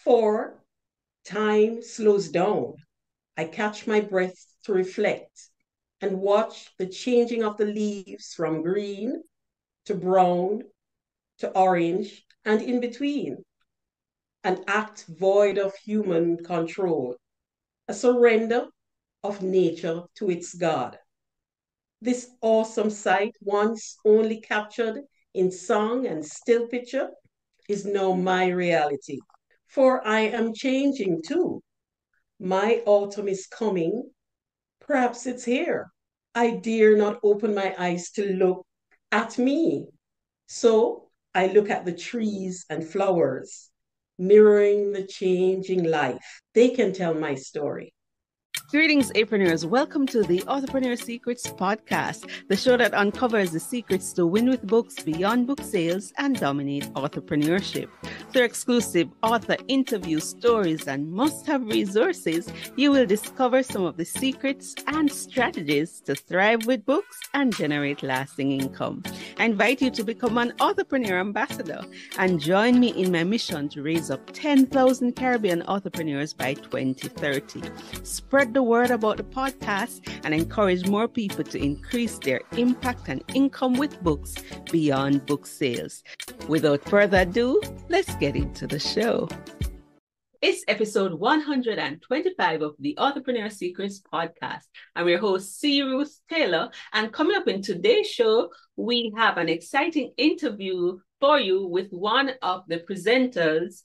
4, time slows down. I catch my breath to reflect and watch the changing of the leaves from green to brown to orange and in between. An act void of human control, a surrender of nature to its God. This awesome sight, once only captured in song and still picture, is now my reality. For I am changing too. My autumn is coming. Perhaps it's here. I dare not open my eyes to look at me. So I look at the trees and flowers, mirroring the changing life. They can tell my story. Greetings, Apreneurs. Welcome to the Authorpreneur Secrets podcast, the show that uncovers the secrets to win with books beyond book sales and dominate authorpreneurship. Through exclusive author interview stories and must-have resources, you will discover some of the secrets and strategies to thrive with books and generate lasting income. I invite you to become an Authorpreneur ambassador and join me in my mission to raise up 10,000 Caribbean Authorpreneurs by 2030. Spread the word about the podcast and encourage more people to increase their impact and income with books beyond book sales. Without further ado, let's get into the show. It's episode 125 of the Authorpreneur Secrets podcast. I'm your host, Ruth Taylor, and coming up in today's show, we have an exciting interview for you with one of the presenters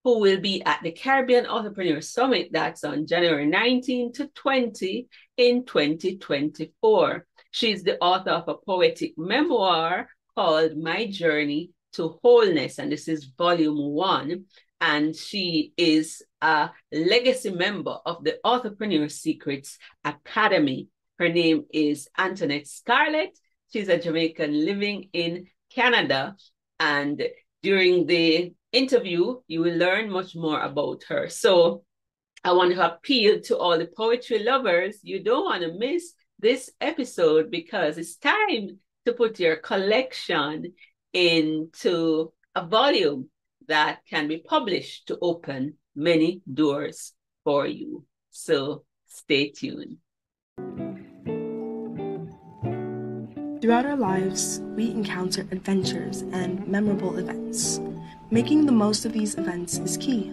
who will be at the Caribbean Authorpreneur Summit that's on January 19 to 20 in 2024. She's the author of a poetic memoir called My Journey to Wholeness, and this is volume 1. And she is a legacy member of the Authorpreneur Secret Academy. Her name is Antonette Scarlett. She's a Jamaican living in Canada, and during the interview, you will learn much more about her. So I want to appeal to all the poetry lovers. You don't want to miss this episode because it's time to put your collection into a volume that can be published to open many doors for you. So stay tuned. Throughout our lives, we encounter adventures and memorable events. Making the most of these events is key,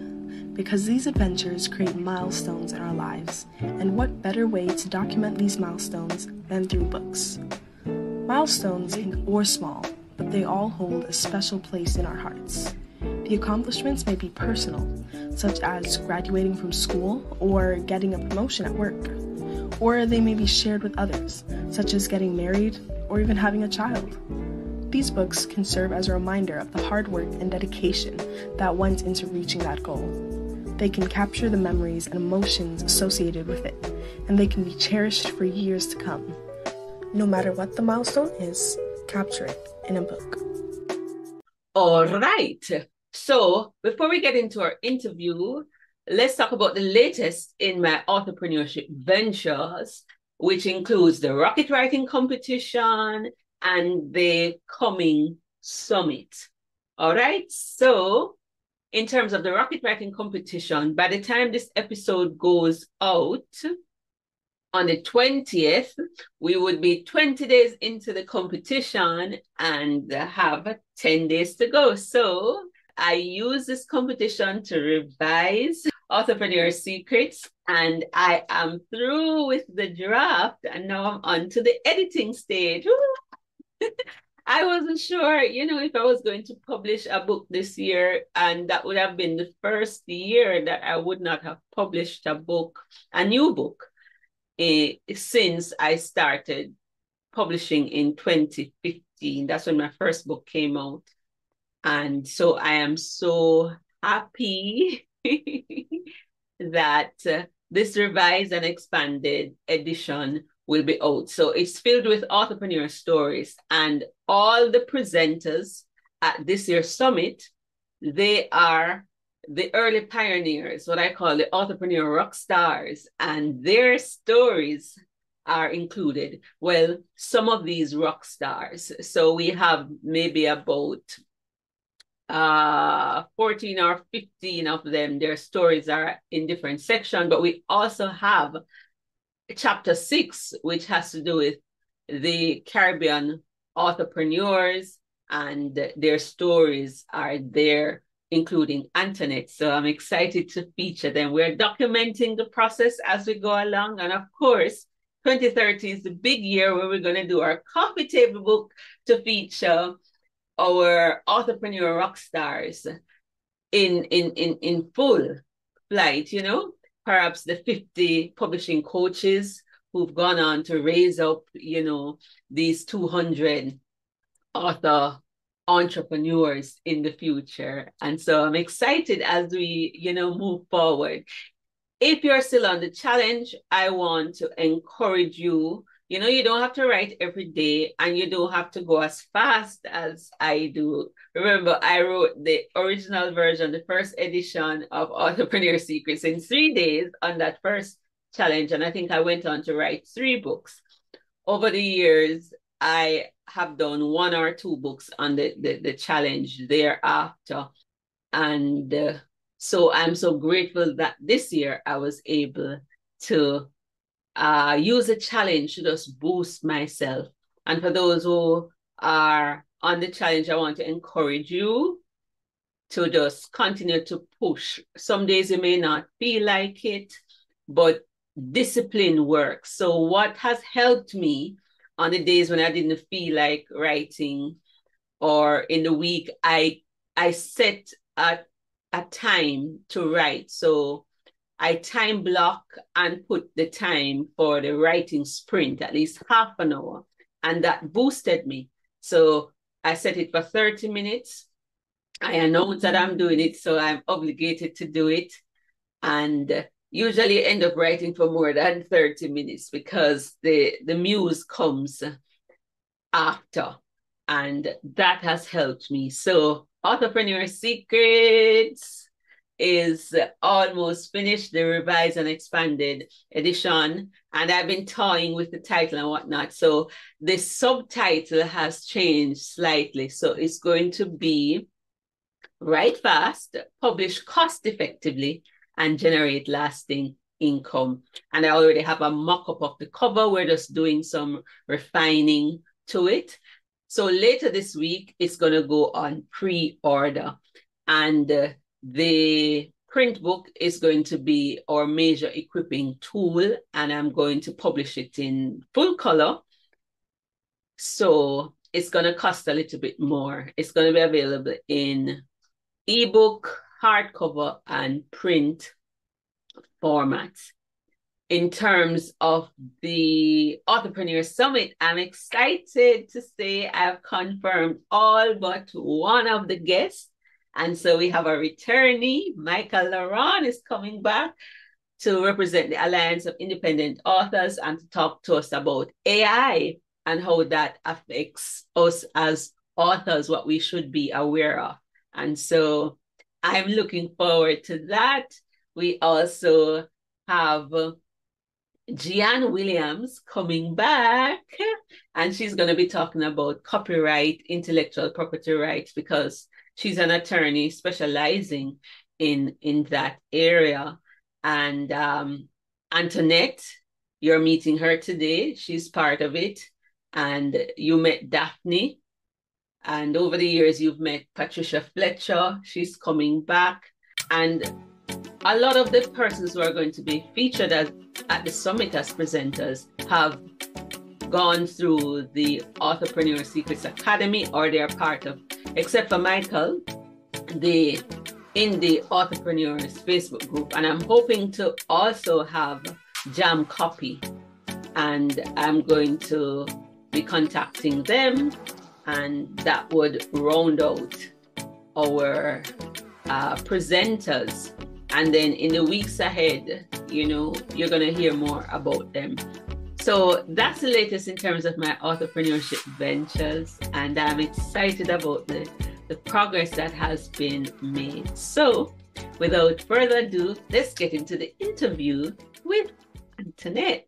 because these adventures create milestones in our lives, and what better way to document these milestones than through books? Milestones big or small, but they all hold a special place in our hearts. The accomplishments may be personal, such as graduating from school or getting a promotion at work, or they may be shared with others, such as getting married or even having a child. These books can serve as a reminder of the hard work and dedication that went into reaching that goal. They can capture the memories and emotions associated with it, and they can be cherished for years to come. No matter what the milestone is, capture it in a book. All right. So before we get into our interview, let's talk about the latest in my authorpreneurship ventures, which includes the rocket writing competition and the coming summit. All right. So in terms of the rocket writing competition, by the time this episode goes out on the 20th, we would be 20 days into the competition and have 10 days to go. So I use this competition to revise Authorpreneur Secrets, and I am through with the draft, and now I'm on to the editing stage. I wasn't sure, if I was going to publish a book this year, and that would have been the first year that I would not have published a new book, since I started publishing in 2015. That's when my first book came out. And so I am so happy that this revised and expanded edition will be out. So it's filled with authorpreneur stories, and all the presenters at this year's summit, they are the early pioneers, what I call the authorpreneur rock stars, and their stories are included. Well, some of these rock stars. So we have maybe about 14 or 15 of them, their stories are in different sections, but we also have chapter 6, which has to do with the Caribbean Authorpreneurs, and their stories are there, including Antonette. So I'm excited to feature them. We're documenting the process as we go along. And of course, 2030 is the big year where we're going to do our coffee table book to feature our authorpreneur rock stars in full flight, you know, perhaps the 50 publishing coaches who've gone on to raise up, you know, these 200 author entrepreneurs in the future. And so I'm excited as we, you know, move forward. If you're still on the challenge, I want to encourage you. You know, you don't have to write every day, and you don't have to go as fast as I do. Remember, I wrote the original version, the first edition of Authorpreneur Secrets in 3 days on that first challenge. And I think I went on to write 3 books. Over the years, I have done 1 or 2 books on the challenge thereafter. And so I'm so grateful that this year I was able to use a challenge to just boost myself. And for those who are on the challenge, I want to encourage you to just continue to push. Some days you may not feel like it, but discipline works. So what has helped me on the days when I didn't feel like writing, or in the week, I set a time to write. So I time block and put the time for the writing sprint, at least half an hour. And that boosted me. So I set it for 30 minutes. I announce that I'm doing it, so I'm obligated to do it. And usually end up writing for more than 30 minutes because the muse comes after. And that has helped me. So Authorpreneur Secrets is almost finished, the revised and expanded edition. And I've been toying with the title and whatnot. So the subtitle has changed slightly. So it's going to be Write Fast, Publish Cost Effectively, and Generate Lasting Income. And I already have a mock-up of the cover. We're just doing some refining to it. So later this week, it's going to go on pre-order. And the print book is going to be our major equipping tool, and I'm going to publish it in full color. So it's going to cost a little bit more. It's going to be available in ebook, hardcover, and print formats. In terms of the Authorpreneur Summit, I'm excited to say I've confirmed all but one of the guests. And so we have a returnee. Michael Laurent is coming back to represent the Alliance of Independent Authors and to talk to us about AI and how that affects us as authors, what we should be aware of. And so I'm looking forward to that. We also have Gian Williams coming back, and she's going to be talking about copyright, intellectual property rights, because she's an attorney specializing in that area. And Antonette, you're meeting her today. She's part of it. And you met Daphne. And over the years, you've met Patricia Fletcher. She's coming back. And a lot of the persons who are going to be featured at the summit as presenters have gone through the Authorpreneur Secret Academy, or they're part of, except for Michael, in the Authorpreneurs Facebook group. And I'm hoping to also have Jam Copy. And I'm going to be contacting them, and that would round out our presenters. And then in the weeks ahead, you know, you're going to hear more about them. So that's the latest in terms of my authorpreneurship ventures. And I'm excited about the progress that has been made. So without further ado, let's get into the interview with Antonette.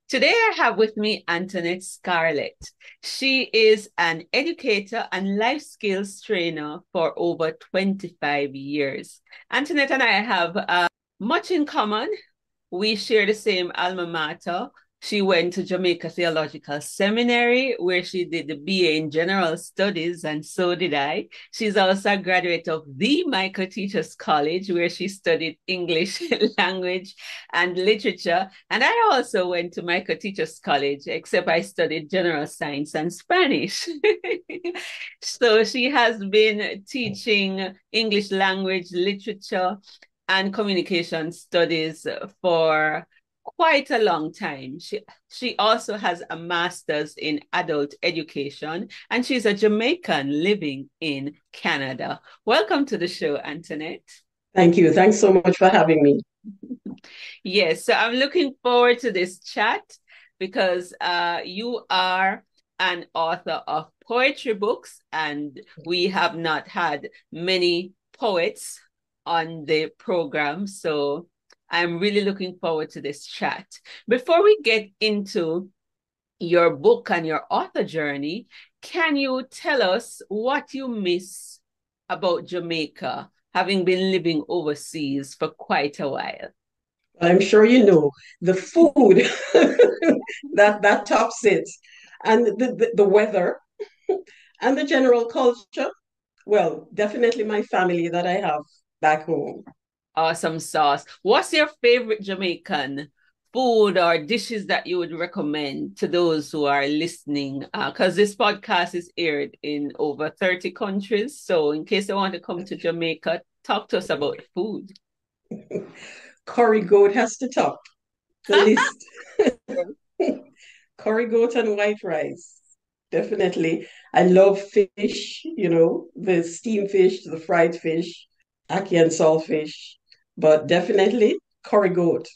Today I have with me Antonette Scarlett. She is an educator and life skills trainer for over 25 years. Antonette and I have much in common. We share the same alma mater. She went to Jamaica Theological Seminary, where she did the BA in General Studies, and so did I. She's also a graduate of the Michael Teachers College, where she studied English language and literature. And I also went to Michael Teachers College, except I studied General Science and Spanish. So she has been teaching English language, literature, and communication studies for quite a long time. She also has a master's in adult education, and she's a Jamaican living in Canada. Welcome to the show, Antonette. Thank you. Thanks so much for having me. Yes, so I'm looking forward to this chat because you are an author of poetry books, and we have not had many poets on the program. So I'm really looking forward to this chat. Before we get into your book and your author journey, can you tell us what you miss about Jamaica, having been living overseas for quite a while? I'm sure you know the food that tops it, and the weather and the general culture. Well, definitely my family that I have back home. Awesome sauce. What's your favorite Jamaican food or dishes that you would recommend to those who are listening? Because this podcast is aired in over 30 countries. So in case they want to come to Jamaica, talk to us about food. Curry goat has to top the list. Curry goat and white rice. Definitely. I love fish, the steamed fish, the fried fish, ackee and saltfish, but definitely curry goat.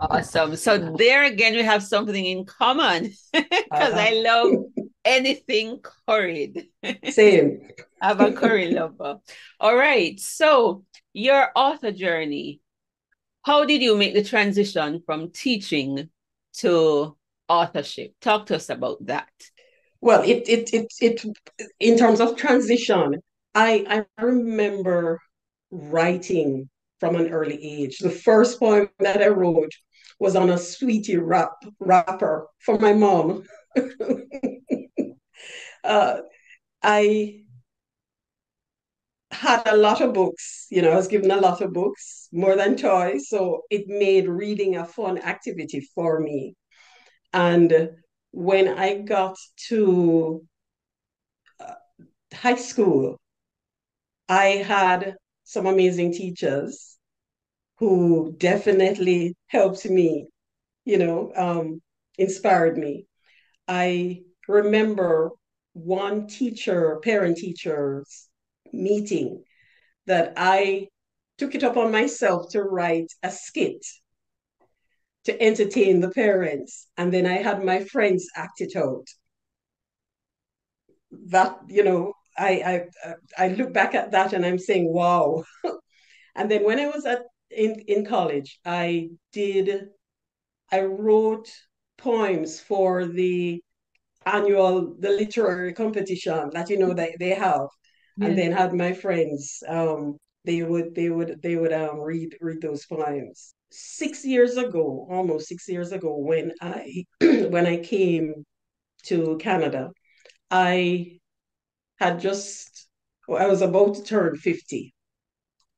Awesome. So there again, we have something in common because I love anything curried. Same. I'm a curry lover. All right. So your author journey, how did you make the transition from teaching to authorship? Talk to us about that. Well, it in terms of transition, I remember writing from an early age. The first poem that I wrote was on a sweetie wrapper for my mom. I had a lot of books, I was given a lot of books, more than toys. So it made reading a fun activity for me. And when I got to high school, I had some amazing teachers who definitely helped me, inspired me. I remember one teacher, parent teachers meeting that I took it upon myself to write a skit to entertain the parents. And then I had my friends act it out. That, I look back at that and I'm saying, wow. And then when I was in college, I wrote poems for the literary competition that they have, and then had my friends. They would read those poems. 6 years ago, almost 6 years ago, when I when I came to Canada, I had just I was about to turn 50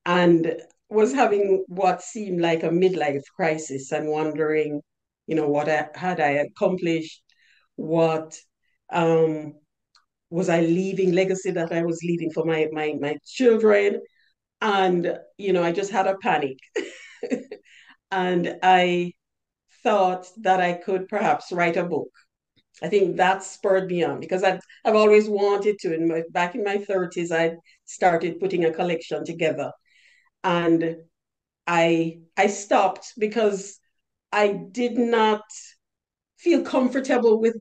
and was having what seemed like a midlife crisis and wondering, what I accomplished, what um, was I leaving, legacy that I was leaving for my children. And, I just had a panic. And I thought that I could perhaps write a book. I think that spurred me on because I've always wanted to. Back in my 30s, I started putting a collection together. And I stopped because I did not feel comfortable with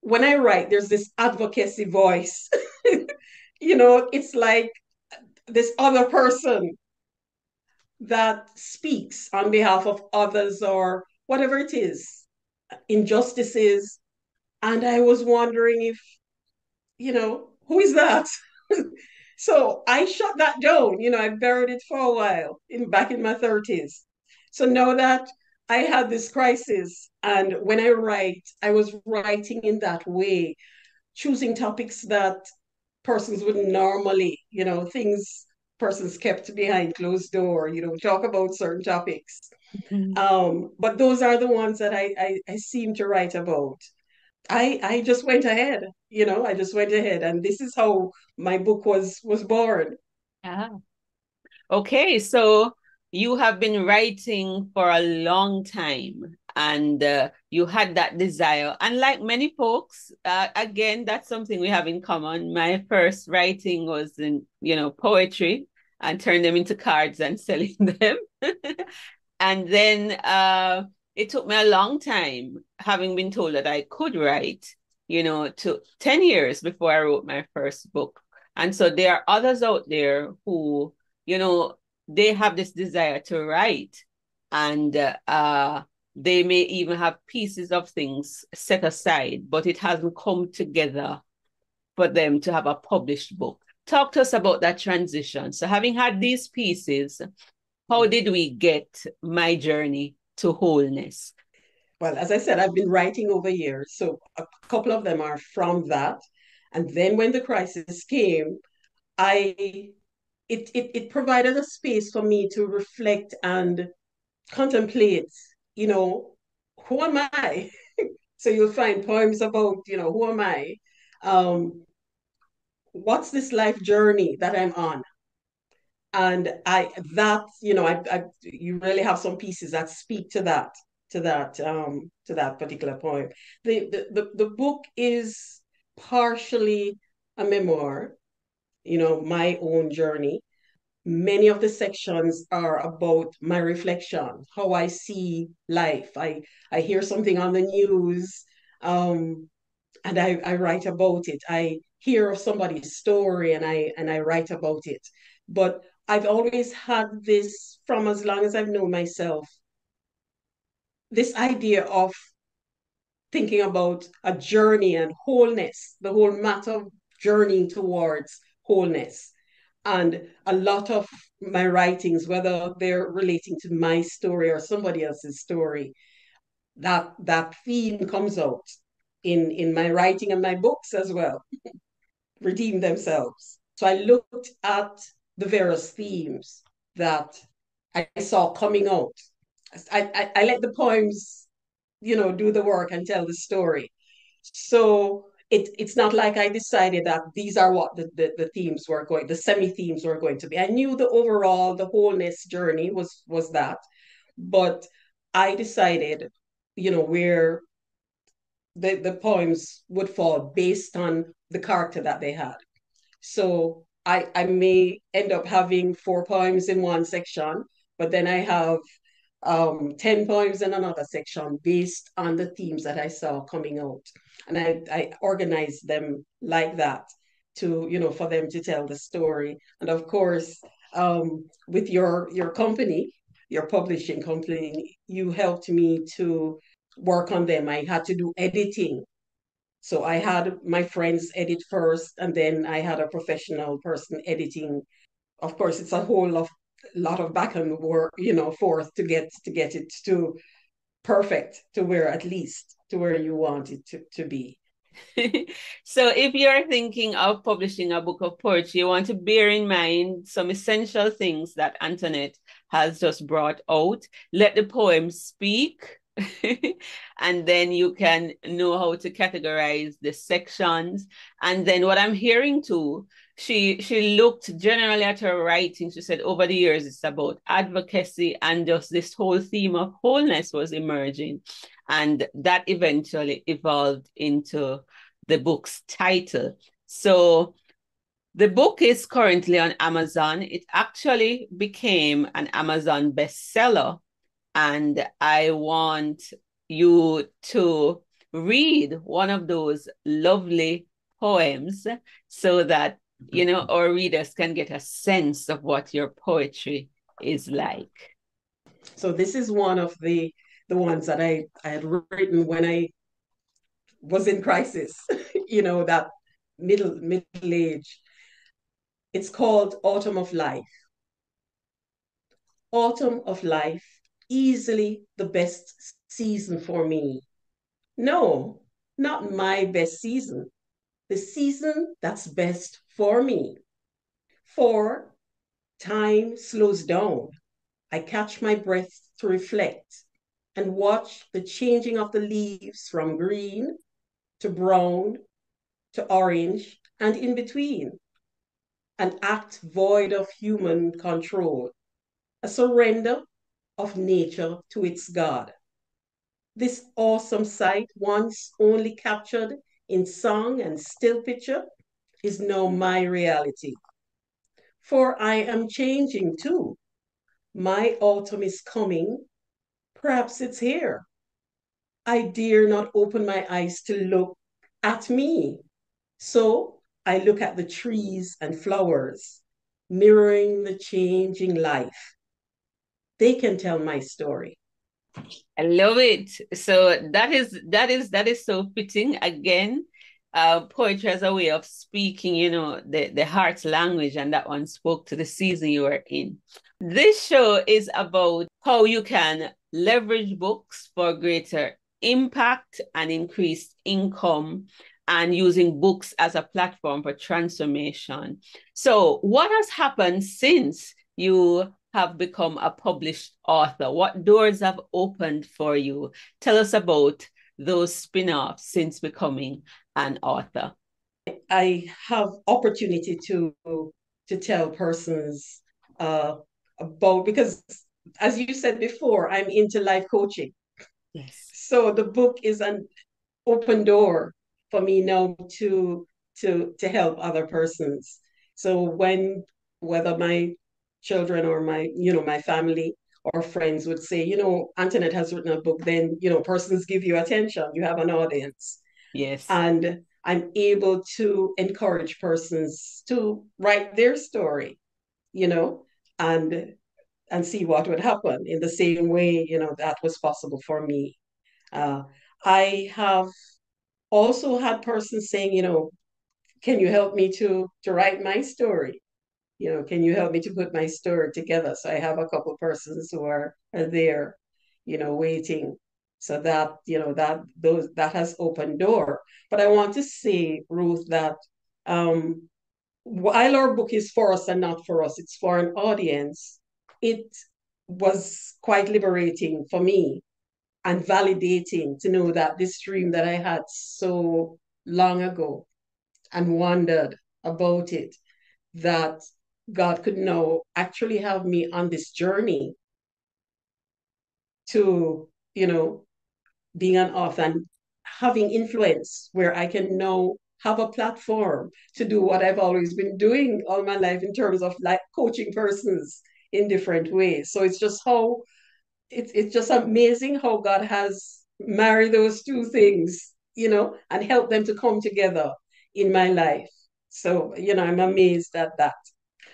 when I write, there's this advocacy voice. It's like this other person that speaks on behalf of others or whatever it is, injustices. And I was wondering if, who is that? So I shut that down. I buried it for a while back in my 30s. So now that I had this crisis, and when I write, I was writing in that way, choosing topics that persons wouldn't normally, things persons kept behind closed door, talk about certain topics. But those are the ones that I seem to write about. I just went ahead, I just went ahead, and this is how my book was born. Ah. Okay, so you have been writing for a long time, and you had that desire. And like many folks, again, that's something we have in common. My first writing was in, poetry, and turned them into cards and selling them. And then it took me a long time, having been told that I could write, to 10 years before I wrote my first book. And so there are others out there who, they have this desire to write, and they may even have pieces of things set aside, but it hasn't come together for them to have a published book. Talk to us about that transition. So having had these pieces, how did we get My Journey to Wholeness? Well, as I said, I've been writing over years, so a couple of them are from that. And then when the crisis came, I it provided a space for me to reflect and contemplate, who am I? So you'll find poems about, who am I? What's this life journey that I'm on? And you really have some pieces that speak to that particular poem. The book is partially a memoir, my own journey. Many of the sections are about my reflection, how I see life. I hear something on the news, and I write about it. I hear of somebody's story, and I write about it. But I've always had this, from as long as I've known myself, this idea of thinking about a journey and wholeness, the whole matter of journeying towards wholeness. And a lot of my writings, whether they're relating to my story or somebody else's story, that theme comes out in my writing and my books as well, redeem themselves. So I looked at the various themes that I saw coming out. I let the poems, do the work and tell the story. So it's not like I decided that these are what the themes were going, the semi-themes were going to be. I knew the wholeness journey was that, but I decided, where the poems would fall based on the character that they had. So I may end up having 4 poems in one section, but then I have 10 poems in another section based on the themes that I saw coming out. And I organized them like that to, for them to tell the story. And of course, with your company, your publishing company, you helped me to work on them. I had to do editing, so I had my friends edit first, and then I had a professional person editing. Of course, it's a lot of back and work, forth to get it to perfect, to where at least to where you want it to be. So if you're thinking of publishing a book of poetry, you want to bear in mind some essential things that Antonette has just brought out. Let the poem speak. And then you can know how to categorize the sections. And then what I'm hearing too, she looked generally at her writing. She said over the years it's about advocacy, and just this whole theme of wholeness was emerging. And that eventually evolved into the book's title. So the book is currently on Amazon. It actually became an Amazon bestseller. And I want you to read one of those lovely poems so that, our readers can get a sense of what your poetry is like. So this is one of the the ones that I had written when I was in crisis, that middle age. It's called Autumn of Life. Autumn of life, easily the best season for me. No, not my best season. The season that's best for me. For time slows down. I catch my breath to reflect and watch the changing of the leaves from green to brown to orange and in between. An act void of human control, a surrender of nature to its God. This awesome sight, once only captured in song and still picture, is now my reality. For I am changing too. My autumn is coming. Perhaps it's here. I dare not open my eyes to look at me. So I look at the trees and flowers, mirroring the changing life. They can tell my story. I love it. So that is so fitting. Again, poetry as a way of speaking, the heart's language, and that one spoke to the season you were in. This show is about how you can leverage books for greater impact and increased income, and using books as a platform for transformation. So what has happened since you have become a published author? What doors have opened for you? Tell us about those spin-offs since becoming an author. I have opportunity to tell persons about, because as you said before, I'm into life coaching. Yes. So the book is an open door for me now to help other persons. So whether my children or my family or friends would say, Antonette has written a book, then persons give you attention, you have an audience. Yes. And I'm able to encourage persons to write their story, and see what would happen in the same way, that was possible for me. I have also had persons saying, can you help me to write my story? Can you help me to put my story together? So I have a couple of persons who are there, waiting. So that has opened door. But I want to say, Ruth, that while our book is for us and not for us, it's for an audience. It was quite liberating for me and validating to know that this dream that I had so long ago and wondered about it, that God could now actually have me on this journey to, being an author and having influence where I can now have a platform to do what I've always been doing all my life in terms of like coaching persons in different ways. So it's just amazing how God has married those two things, and helped them to come together in my life. So, I'm amazed at that.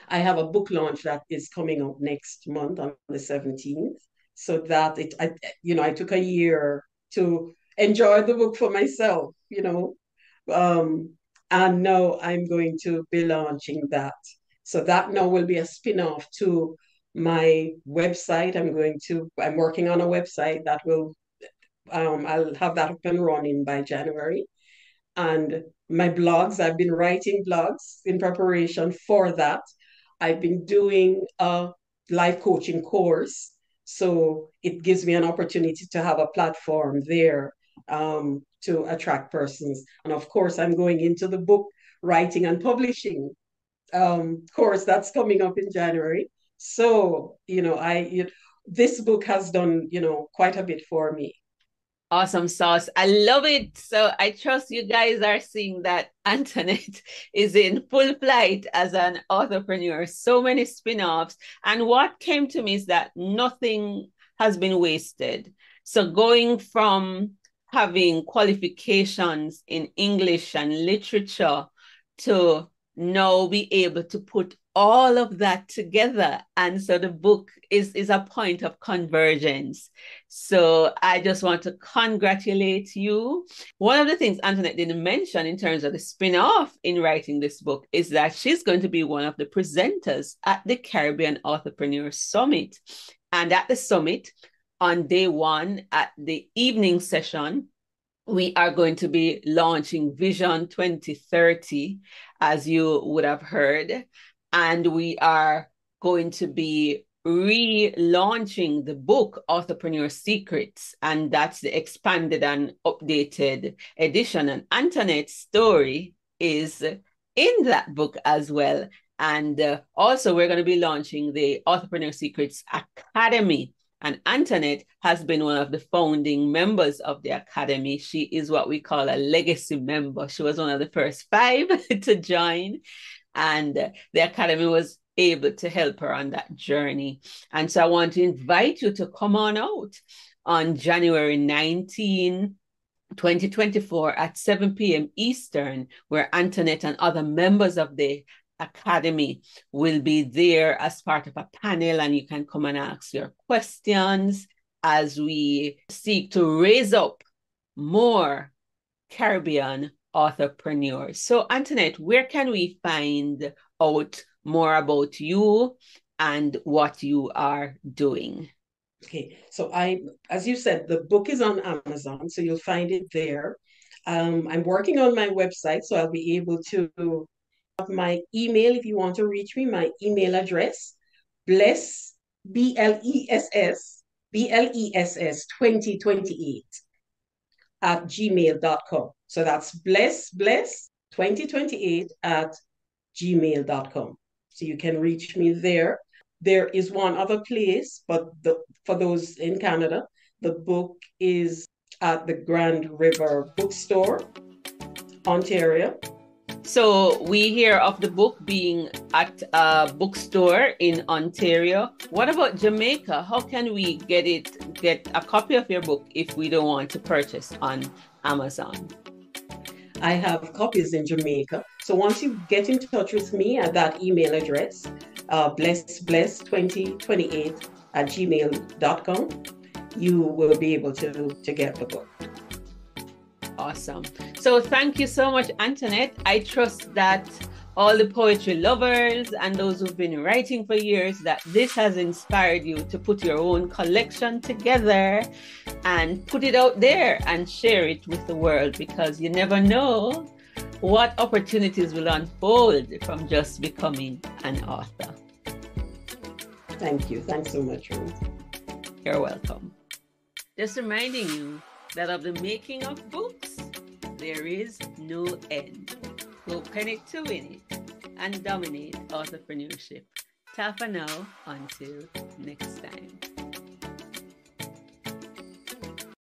I have a book launch that is coming up next month on the 17th. So that I took a year to enjoy the book for myself, and now I'm going to be launching that. So that now will be a spin-off to my website. I'm working on a website that will, I'll have that up and running by January. And my blogs, I've been writing blogs in preparation for that. I've been doing a life coaching course. So it gives me an opportunity to have a platform there, to attract persons. And of course, I'm going into the book writing and publishing course that's coming up in January. So, this book has done, quite a bit for me. Awesome sauce. I love it. So I trust you guys are seeing that Antonette is in full flight as an authorpreneur. So many spin-offs. And what came to me is that nothing has been wasted. So going from having qualifications in English and literature to now be able to put all of that together. And so the book is a point of convergence. So I just want to congratulate you. One of the things Antonette didn't mention in terms of the spin-off in writing this book is that she's going to be one of the presenters at the Caribbean Authorpreneur Summit. And at the summit, on day one, at the evening session, we are going to be launching Vision 2030, as you would have heard. And we are going to be relaunching the book, Authorpreneur Secrets. And that's the expanded and updated edition. And Antonette's story is in that book as well. And also, we're going to be launching the Authorpreneur Secrets Academy. And Antonette has been one of the founding members of the Academy. She is what we call a legacy member. She was one of the first 5 to join. And the Academy was able to help her on that journey. And so I want to invite you to come on out on January 19, 2024 at 7 p.m. Eastern, where Antonette and other members of the Academy will be there as part of a panel, and you can come and ask your questions as we seek to raise up more Caribbean authorpreneurs. So Antonette, where can we find out more about you and what you are doing? Okay, so as you said, the book is on Amazon, so you'll find it there. I'm working on my website, so I'll be able to have my email if you want to reach me. My email address, bless, BLESS 2028 at gmail.com. So that's bless 2028 at gmail.com. So you can reach me there. There is one other place, but for those in Canada, the book is at the Grand River Bookstore, Ontario. So we hear of the book being at a bookstore in Ontario. What about Jamaica? How can we get a copy of your book if we don't want to purchase on Amazon? I have copies in Jamaica. So once you get in touch with me at that email address, bless2028 at gmail.com, you will be able to get the book. Awesome. So thank you so much, Antonette. I trust that all the poetry lovers and those who've been writing for years, that this has inspired you to put your own collection together and put it out there and share it with the world, because you never know what opportunities will unfold from just becoming an author. Thank you. Thanks so much, Ruth. You're welcome. Just reminding you that of the making of books, there is no end. Go pen it to win it and dominate authorpreneurship. Ta for now, until next time.